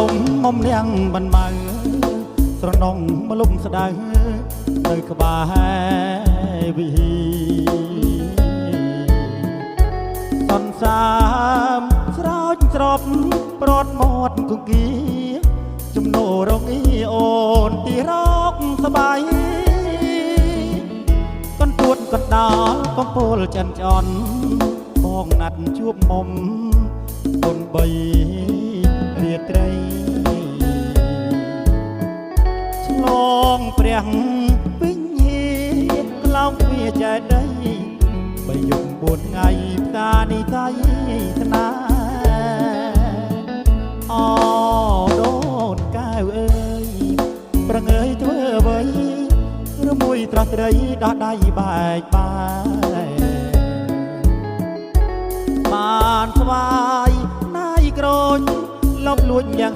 ទុំមុំនាងមិនមើស្រនងមលុំស្ដៅនៅក្បែរវិហារសន្សាមស្រោចស្រពប្រត់មាត់គង្គីជំនោរងអ៊ីអូនទីរកស្បាយកន្ទួតកណ្ដាលកំពូលចិនចន់បងណាត់ជួបមុំគុនបីរាត្រីឆ្លងព្រះវិញ្ញាក្លោងវាចែកដីបីយប់4ថ្ងៃផ្កានេះថៃស្នាអូដូនកែវអើយប្រងើយធ្វើអ្វីរមួយត្រោះត្រីដោះដៃបែកបាយបានស្វាយណាយក្រូចលបលួចយ៉ាង